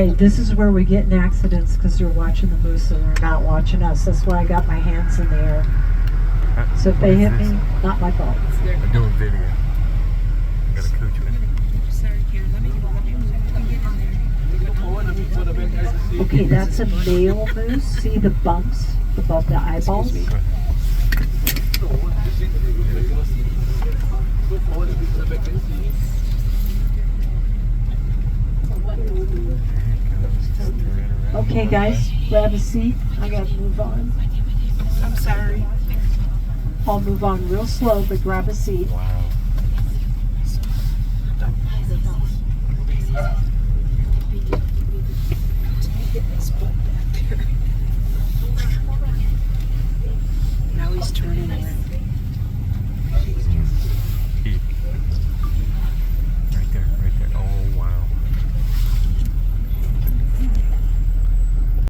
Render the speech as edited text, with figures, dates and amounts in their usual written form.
Okay, this is where we get in accidents because they're watching the moose and they're not watching us. That's why I got my hands in the air. So if they hit me, not my fault. I'm doing video. Got a cooch with me. Sorry, Karen. Let me get in there. Okay, that's a male moose. See the bumps above the eyeballs? Okay, guys, grab a seat. I gotta move on. I'm sorry. I'll move on real slow, but grab a seat. Wow. Now he's turning around. He